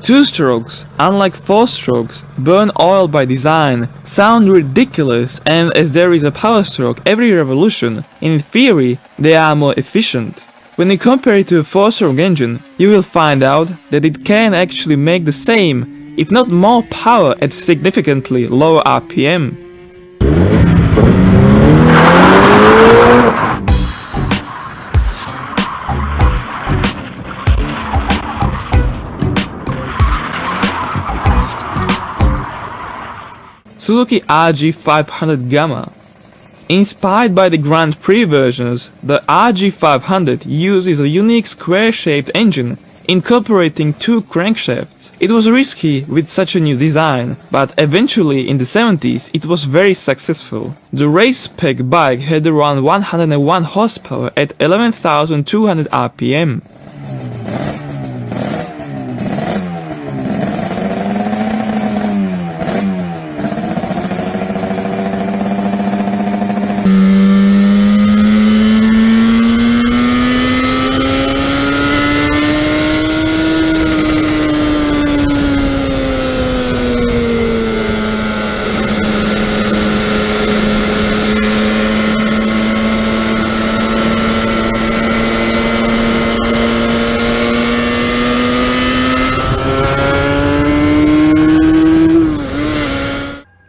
Two-strokes, unlike four-strokes, burn oil by design, sound ridiculous, and as there is a power stroke every revolution, in theory they are more efficient. When you compare it to a four-stroke engine, you will find out that it can actually make the same, if not more power at significantly lower RPM. Suzuki RG500 Gamma. Inspired by the Grand Prix versions, the RG500 uses a unique square-shaped engine, incorporating two crankshafts. It was risky with such a new design, but eventually in the 70s it was very successful. The race spec bike had around 101 horsepower at 11,200 RPM.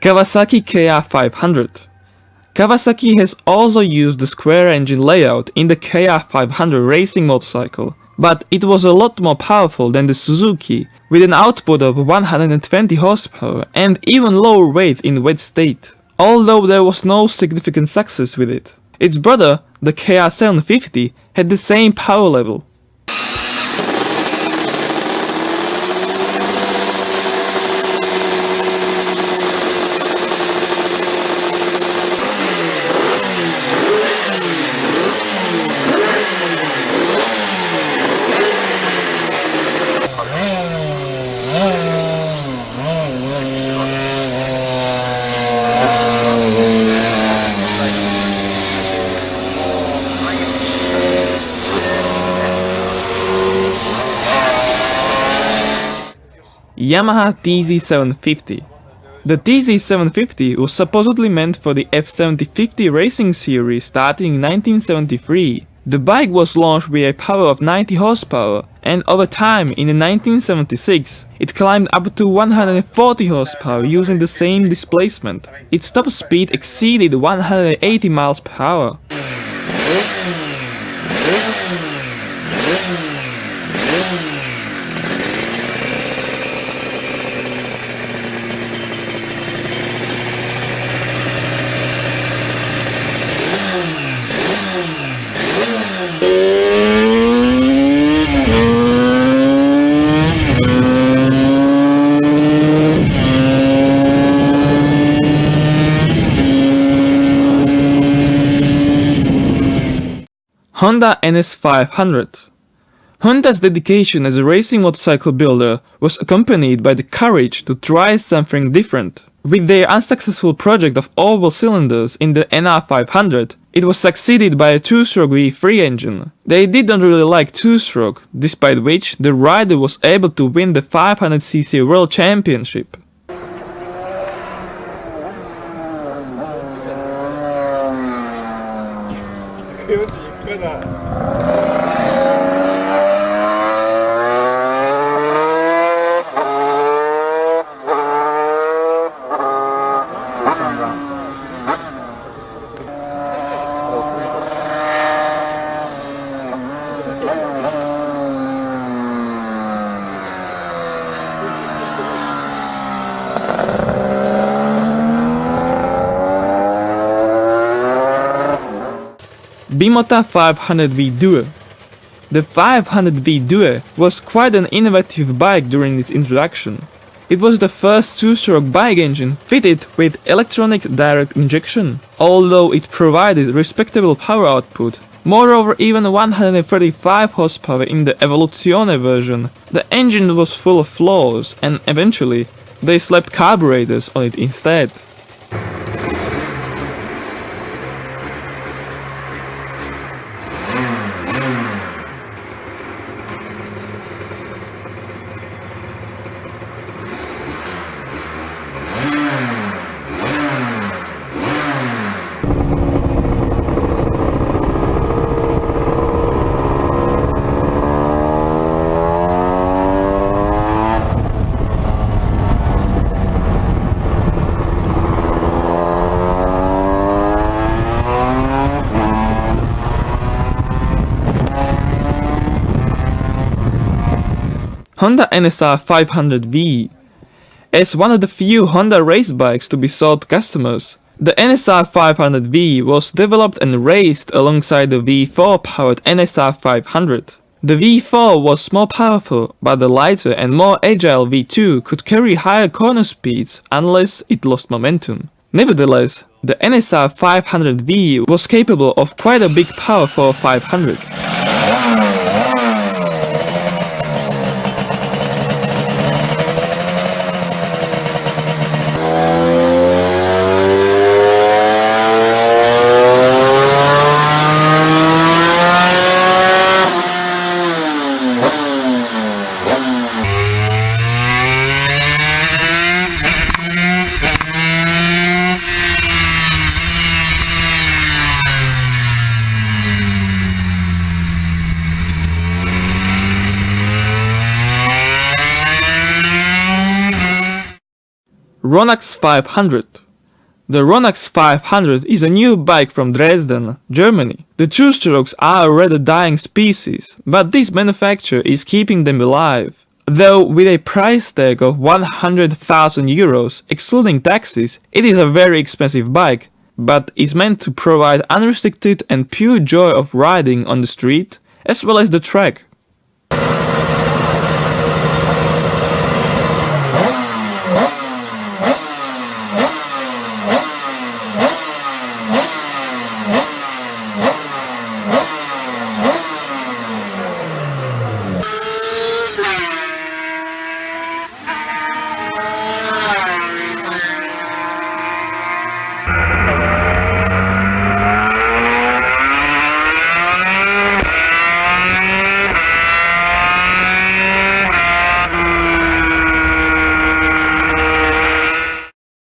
Kawasaki KR500. Kawasaki has also used the square engine layout in the KR500 racing motorcycle, but it was a lot more powerful than the Suzuki, with an output of 120 horsepower and even lower weight in wet state, although there was no significant success with it. Its brother, the KR750, had the same power level. Yamaha TZ750. The TZ750 was supposedly meant for the F7050 racing series starting in 1973. The bike was launched with a power of 90 horsepower, and over time in 1976 it climbed up to 140 horsepower using the same displacement. Its top speed exceeded 180 miles per hour. Honda NS500. Honda's dedication as a racing motorcycle builder was accompanied by the courage to try something different. With their unsuccessful project of oval cylinders in the NR500, it was succeeded by a two-stroke V3 engine. They didn't really like two-stroke, despite which the rider was able to win the 500cc World Championship. Bimota 500V Duo. The 500V Duo was quite an innovative bike during its introduction. It was the first two-stroke bike engine fitted with electronic direct injection, although it provided respectable power output. Moreover, even 135 horsepower in the Evoluzione version. The engine was full of flaws, and eventually they slapped carburetors on it instead. Honda NSR 500V. As one of the few Honda race bikes to be sold to customers, the NSR 500V was developed and raced alongside the V4-powered NSR 500. The V4 was more powerful, but the lighter and more agile V2 could carry higher corner speeds unless it lost momentum. Nevertheless, the NSR 500V was capable of quite a big power for a 500. Ronax 500. The Ronax 500 is a new bike from Dresden, Germany. The two-strokes are a rather dying species, but this manufacturer is keeping them alive. Though with a price tag of 100,000 euros, excluding taxes, it is a very expensive bike, but is meant to provide unrestricted and pure joy of riding on the street, as well as the track.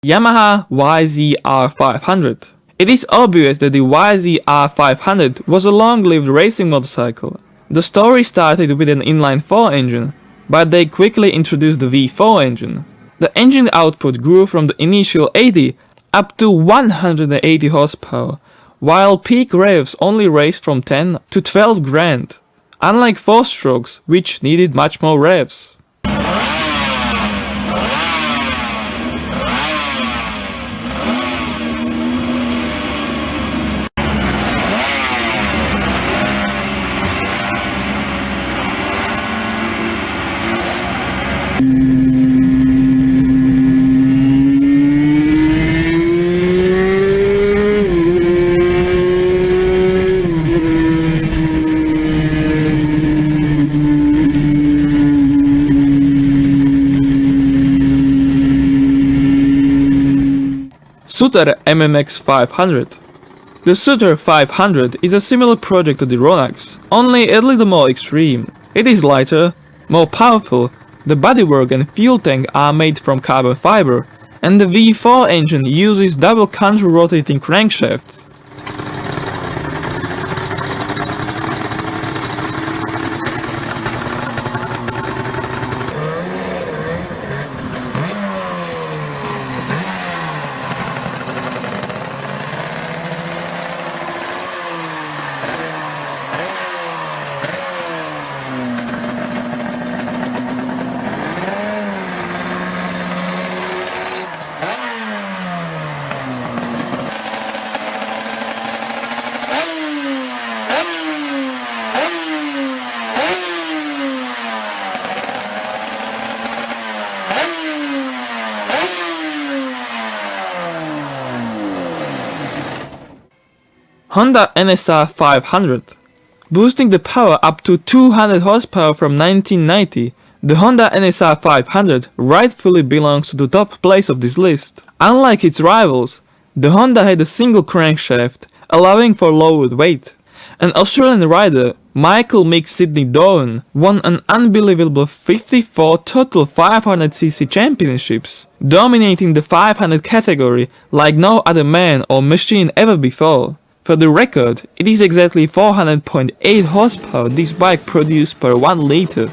Yamaha YZR500. It is obvious that the YZR500 was a long-lived racing motorcycle. The story started with an inline-4 engine, but they quickly introduced the V4 engine. The engine output grew from the initial 80 up to 180 horsepower, while peak revs only ranged from 10 to 12 grand, unlike 4-strokes, which needed much more revs. Suter MMX 500. The Suter 500 is a similar project to the Ronax, only a little more extreme. It is lighter, more powerful, the bodywork and fuel tank are made from carbon fiber, and the V4 engine uses double counter-rotating crankshafts. Honda NSR 500. Boosting the power up to 200 horsepower from 1990, the Honda NSR 500 rightfully belongs to the top place of this list. Unlike its rivals, the Honda had a single crankshaft, allowing for lowered weight. An Australian rider, Michael Mick Sidney Doran, won an unbelievable 54 total 500cc championships, dominating the 500 category like no other man or machine ever before. For the record, it is exactly 400.8 horsepower this bike produced per 1 liter.